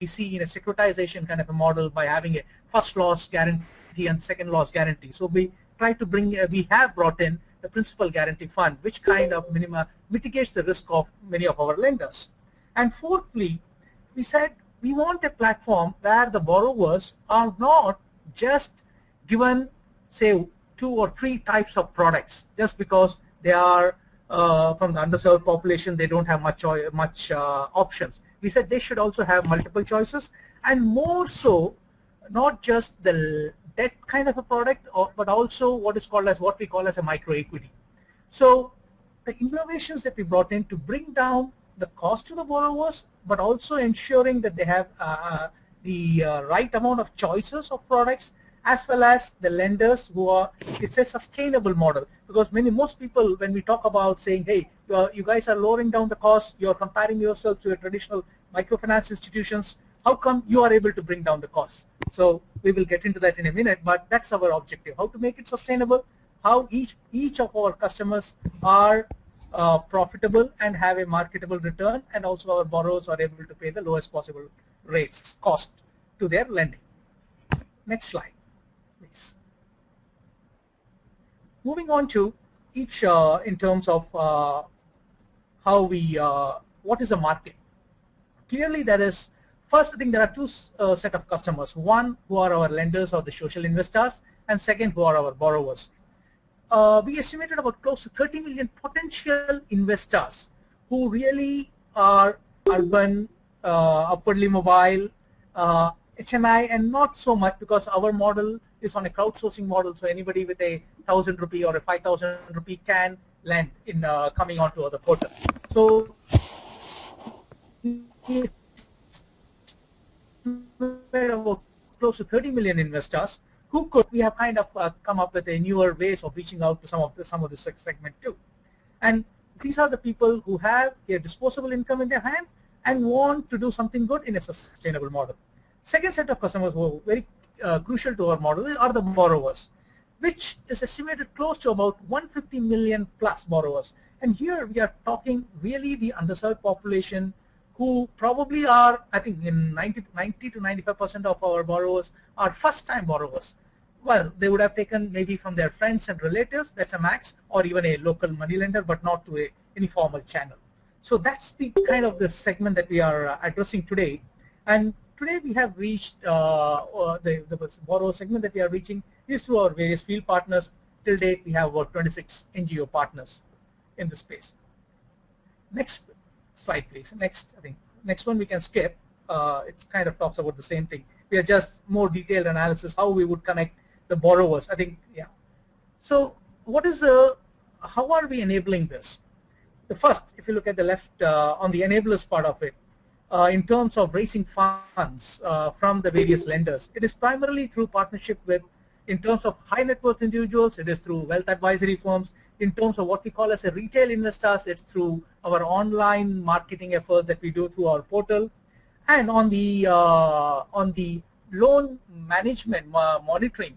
see in a securitization kind of a model by having a first loss guarantee and second loss guarantee. So we try to bring, we have brought in the principal guarantee fund, which kind of mitigates the risk of many of our lenders. And fourthly, we said we want a platform where the borrowers are not just given, say, 2 or 3 types of products just because they are from the underserved population, they don't have much options. We said they should also have multiple choices, and more so, not just the debt kind of a product, but also what we call as a micro equity. So the innovations that we brought in to bring down the cost to the borrowers, but also ensuring that they have the right amount of choices of products, as well as the lenders who are, it's a sustainable model, because most people, when we talk about saying, hey, you guys are lowering down the cost, you're comparing yourself to a traditional microfinance institutions, how come you are able to bring down the cost? So we will get into that in a minute, but that's our objective, how to make it sustainable, how each of our customers are profitable and have a marketable return, and also our borrowers are able to pay the lowest possible cost to their lending. Next slide, please. Moving on to each in terms of how we, what is the market? Clearly there is, first I think there are 2 set of customers. One who are our lenders or the social investors, and second who are our borrowers. We estimated about close to 30 million potential investors who really are urban, upwardly mobile, HNI, and not so much, because our model is on a crowdsourcing model, so anybody with a 1,000 rupee or a 5,000 rupee can lend in coming onto the portal. So about close to 30 million investors who could, we have kind of come up with a newer ways of reaching out to some of the segment too. And these are the people who have a disposable income in their hand and want to do something good in a sustainable model. Second set of customers who are very crucial to our model are the borrowers, which is estimated close to about 150 million plus borrowers. And here we are talking really the underserved population, who probably are, I think in 90 to 95% of our borrowers are first-time borrowers. Well, they would have taken maybe from their friends and relatives, that's a max, or even a local money lender, but not to any formal channel. So that's the kind of the segment that we are addressing today. And today we have reached, the borrower segment that we are reaching is through our various field partners. Till date, we have about 26 NGO partners in the space. Next slide, please. I think next one we can skip. It kind of talks about the same thing. We are just more detailed analysis how we would connect the borrowers. I think, yeah. So what is how are we enabling this? The first, if you look at the left on the enablers part of it, in terms of raising funds from the various lenders, it is primarily through partnership with, in terms of high net worth individuals, it is through wealth advisory firms. In terms of what we call as a retail investors, it's through our online marketing efforts that we do through our portal. And on the loan management monitoring,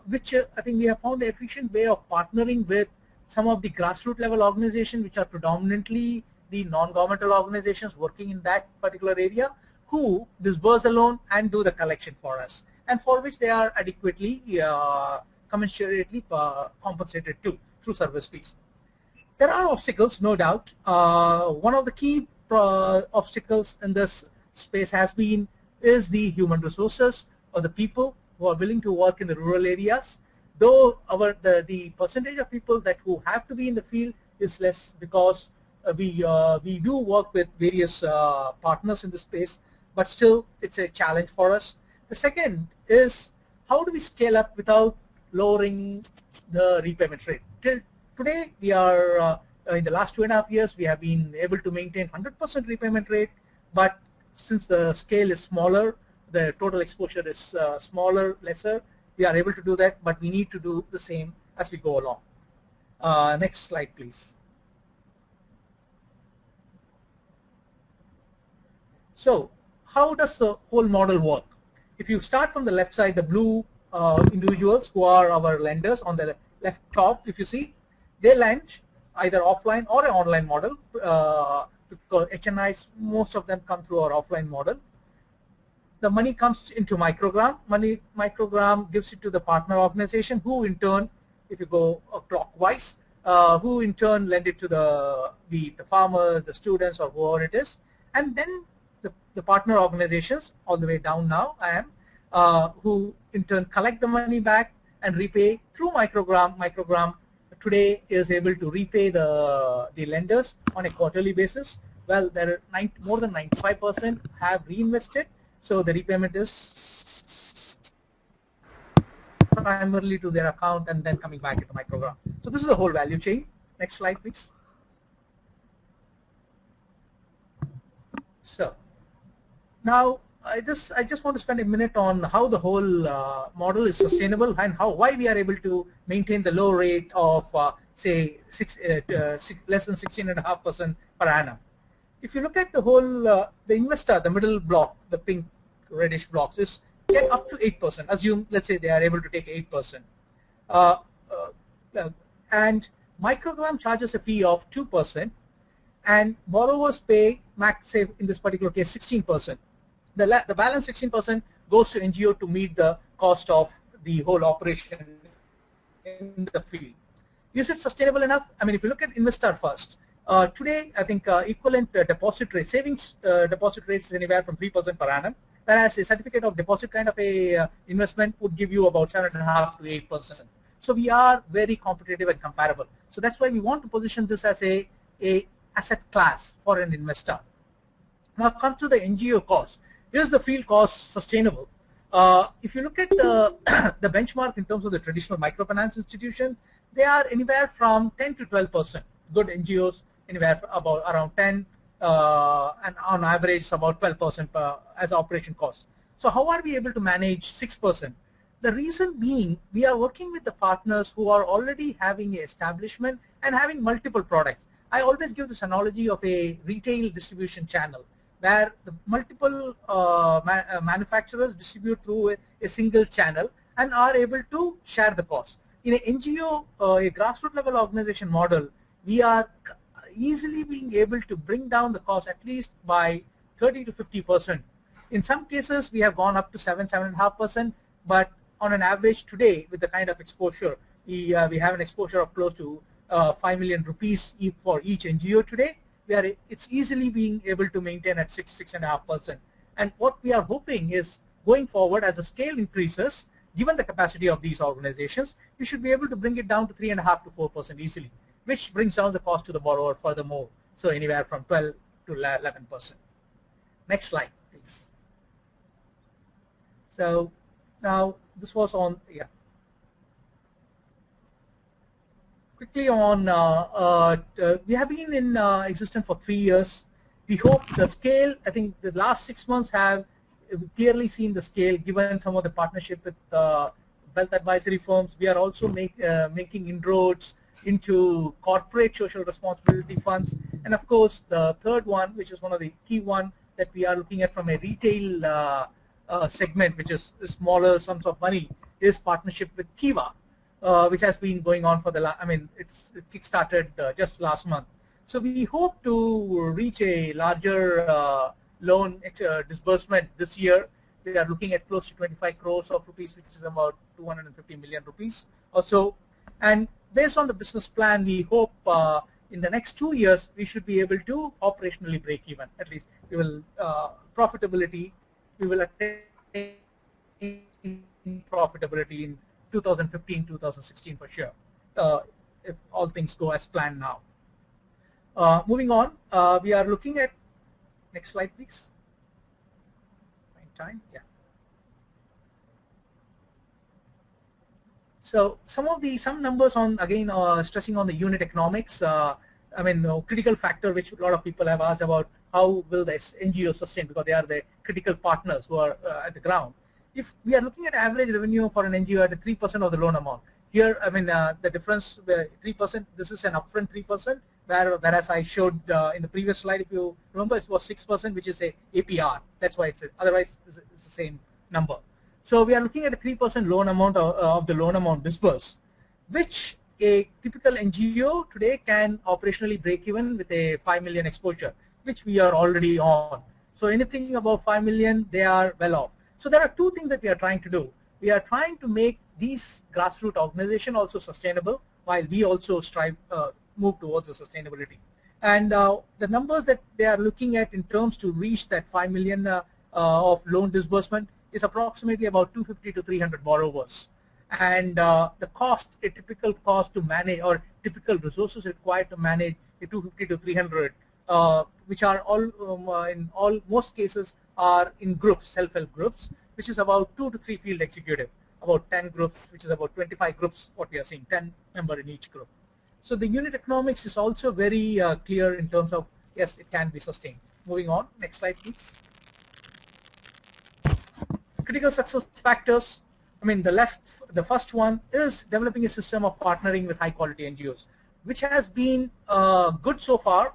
which I think we have found an efficient way of partnering with some of the grassroots level organizations, which are predominantly the non-governmental organizations working in that particular area, who disburse the loan and do the collection for us, and for which they are adequately commensurately compensated too through service fees. There are obstacles, no doubt. One of the key obstacles in this space is the human resources, or the people who are willing to work in the rural areas. Though the percentage of people who have to be in the field is less, because we do work with various partners in the space, but still it's a challenge for us. The second is, how do we scale up without lowering the repayment rate? Till today, we are in the last 2.5 years, we have been able to maintain 100% repayment rate, but since the scale is smaller, the total exposure is smaller, lesser, we are able to do that, but we need to do the same as we go along. Next slide, please. So how does the whole model work? If you start from the left side, the blue individuals who are our lenders on the left top, if you see, they lend either offline or an online model, because HNIs, most of them come through our offline model. the money comes into MicroGraam. MicroGraam gives it to the partner organization, who in turn, if you go clockwise, who in turn lend it to the farmers, the students, or whoever it is, and then the partner organizations all the way down now who in turn collect the money back and repay through MicroGraam. MicroGraam today is able to repay the lenders on a quarterly basis. Well, there are more than 95% have reinvested, so the repayment is primarily to their account and then coming back into MicroGraam. So this is the whole value chain. Next slide, please. So now I just want to spend a minute on how the whole model is sustainable and why we are able to maintain the low rate of say less than 16.5% per annum. If you look at the whole the investor, the middle block, the pink reddish blocks, is get up to 8%. Assume, let's say they are able to take 8%, and MicroGraam charges a fee of 2%, and borrowers pay max, say in this particular case, 16%. The balance 16% goes to NGO to meet the cost of the whole operation in the field. Is it sustainable enough? I mean, if you look at investor first, today I think equivalent deposit rate, savings deposit rates is anywhere from 3% per annum, whereas a certificate of deposit kind of a investment would give you about 7.5 to 8%. So we are very competitive and comparable. So that's why we want to position this as a asset class for an investor. Now come to the NGO cost. Is the field cost sustainable? If you look at the benchmark in terms of the traditional microfinance institution, they are anywhere from 10 to 12%. Good NGOs anywhere about around 10, and on average about 12% as operation cost. So how are we able to manage 6%? The reason being, we are working with the partners who are already having an establishment and having multiple products. I always give this analogy of a retail distribution channel, where the multiple manufacturers distribute through a single channel and are able to share the cost. In an NGO, a grassroots level organization model, we are easily being able to bring down the cost at least by 30 to 50%. In some cases, we have gone up to 7.5%, but on an average today, with the kind of exposure, we have an exposure of close to 5 million rupees for each NGO today. It's easily being able to maintain at 6.5%. And what we are hoping is, going forward, as the scale increases, given the capacity of these organizations, we should be able to bring it down to 3.5 to 4% easily, which brings down the cost to the borrower furthermore. So anywhere from 12 to 11%. Next slide, please. So now this was on, quickly on, we have been in existence for 3 years. We hope the scale, I think the last 6 months have clearly seen the scale, given some of the partnership with wealth advisory firms. We are also making inroads into corporate social responsibility funds. And of course, the third one, which is one of the key one that we are looking at from a retail segment, which is smaller sums of money, is partnership with Kiva, which has been going on for it's kickstarted just last month. So we hope to reach a larger loan disbursement this year. We are looking at close to 25 crores of rupees, which is about 250 million rupees or so. And based on the business plan, we hope in the next 2 years, we should be able to operationally break even. At least we will profitability, we will attain profitability in 2015, 2016 for sure, if all things go as planned now. Moving on, we are looking at, next slide please. Time, yeah. So some numbers on, again, stressing on the unit economics. Critical factor which a lot of people have asked about, how will the NGO sustain, because they are the critical partners who are at the ground. If we are looking at average revenue for an NGO at 3% of the loan amount, here, the difference, 3%, this is an upfront 3%, whereas I showed in the previous slide, if you remember, it was 6%, which is a APR. That's why otherwise it's the same number. So we are looking at a 3% loan amount of the loan amount disbursed, which a typical NGO today can operationally break even with a 5 million exposure, which we are already on. So anything above 5 million, they are well off. So there are two things that we are trying to do. We are trying to make these grassroots organizations also sustainable, while we also strive, move towards the sustainability. And the numbers that they are looking at in terms to reach that 5 million of loan disbursement is approximately about 250 to 300 borrowers. And the cost, a typical cost to manage, or typical resources required to manage a 250 to 300, which are all in most cases are in groups, self-help groups, which is about 2 to 3 field executive, about 10 groups, which is about 25 groups, what we are seeing, 10 members in each group. So the unit economics is also very clear in terms of, yes, it can be sustained. Moving on, next slide, please. Critical success factors. I mean, the first one is developing a system of partnering with high quality NGOs, which has been good so far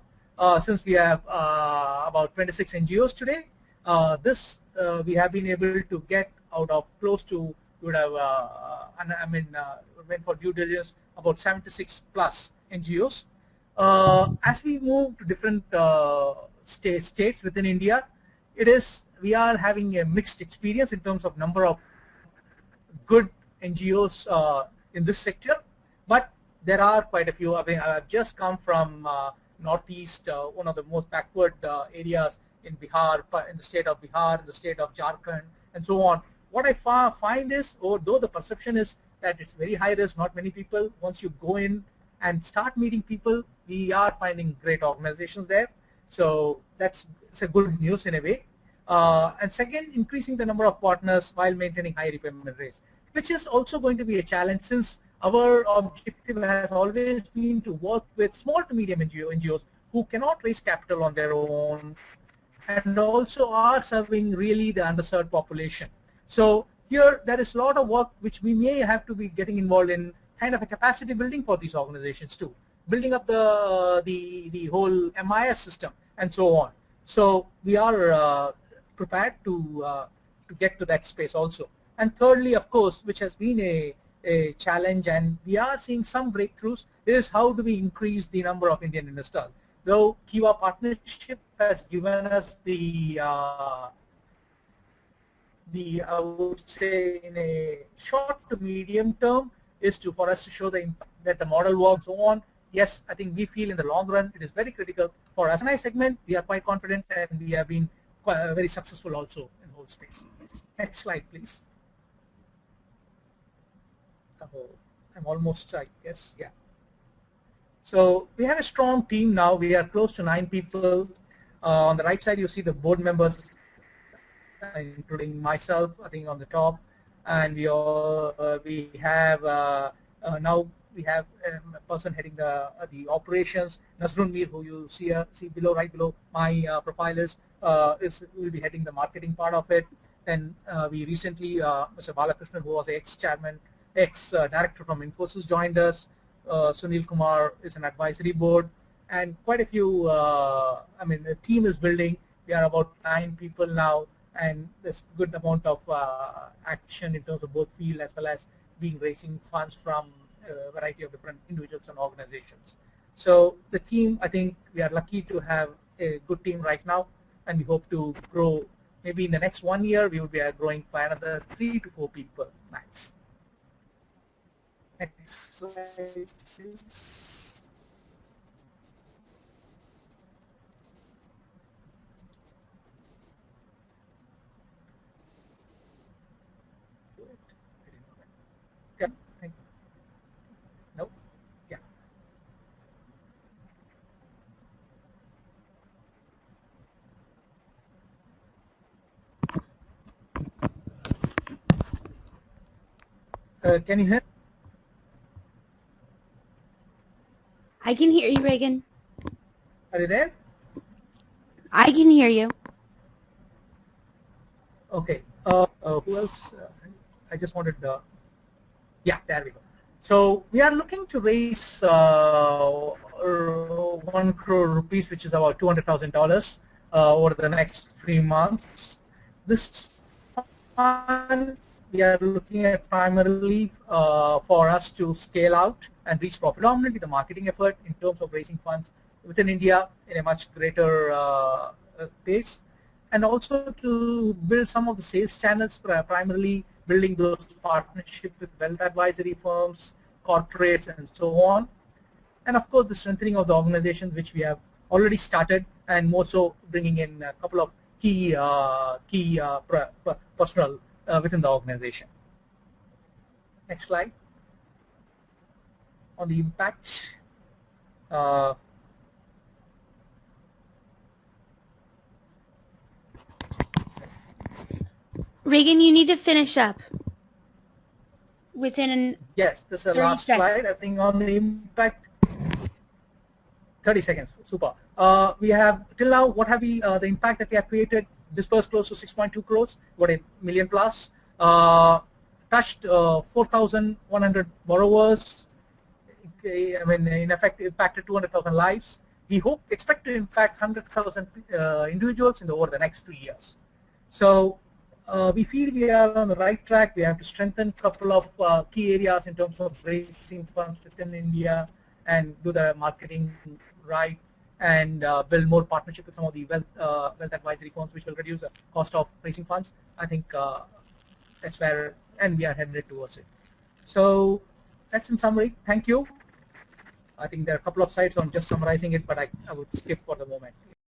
since we have about 26 NGOs today. We have been able to get out of close to, we would have, went for due diligence, about 76 plus NGOs. As we move to different states within India, we are having a mixed experience in terms of number of good NGOs in this sector, but there are quite a few. I mean, I've just come from Northeast, one of the most backward areas in Bihar, in the state of Bihar, in the state of Jharkhand, and so on. What I find is, although the perception is that it's very high risk, not many people, once you go in and start meeting people, we are finding great organizations there. So it's a good news in a way. And second, increasing the number of partners while maintaining high repayment rates, which is also going to be a challenge, since our objective has always been to work with small to medium NGOs who cannot raise capital on their own and also are serving really the underserved population. So here there is a lot of work which we may have to be getting involved in, kind of a capacity building for these organizations too, building up the whole MIS system and so on. So we are prepared to get to that space also. And thirdly, of course, which has been a challenge, and we are seeing some breakthroughs, is how do we increase the number of Indian investors. Though Kiva partnership has given us I would say in a short to medium term, is for us to show that the model works on. Yes, I think we feel in the long run it is very critical for us. In our segment, we are quite confident, and we have been very successful also in the whole space. Next slide, please. I'm almost, I guess, yeah. So we have a strong team now. We are close to 9 people. On the right side, you see the board members, including myself, I think, on the top. And we have now we have a person heading the operations, Nasrun Mir, who you see below, right below my profile will be heading the marketing part of it. Then we recently, Mr. Balakrishnan, who was ex-chairman, ex-director from Infosys, joined us. Sunil Kumar is an advisory board, and quite a few, the team is building. We are about 9 people now, and there's a good amount of action in terms of both field as well as raising funds from a variety of different individuals and organizations. So the team, I think we are lucky to have a good team right now, and we hope to grow. Maybe in the next 1 year, we will be growing by another 3 to 4 people max. Next slide, please. Yeah, thank you. Nope. Yeah. Can you hear? I can hear you, Reagan. Are you there? I can hear you. Okay. Who else? I just wanted. Yeah, there we go. So we are looking to raise 1 crore rupees, which is about $200,000 over the next 3 months. This fund we are looking at primarily for us to scale out and reach profit. Predominantly the marketing effort in terms of raising funds within India in a much greater pace. and also to build some of the sales channels, primarily building those partnerships with wealth advisory firms, corporates, and so on. And of course, the strengthening of the organization, which we have already started, and more so bringing in a couple of key personnel within the organization. Next slide. On the impact. Reagan, you need to finish up within Yes, this is the last slide. I think on the impact. 30 seconds. Super. We have till now, what have we, the impact that we have created, disbursed close to 6.2 crores, what a million plus, touched 4,100 borrowers. Okay, I mean, in effect, impacted 200,000 lives. We expect to impact 100,000 individuals over the next 2 years. So we feel we are on the right track. We have to strengthen a couple of key areas in terms of raising funds within India and do the marketing right, and build more partnership with some of the wealth advisory firms, which will reduce the cost of raising funds. I think that's where, and we are headed towards it. So that's in summary. Thank you. I think there are a couple of slides on just summarizing it, but I would skip for the moment.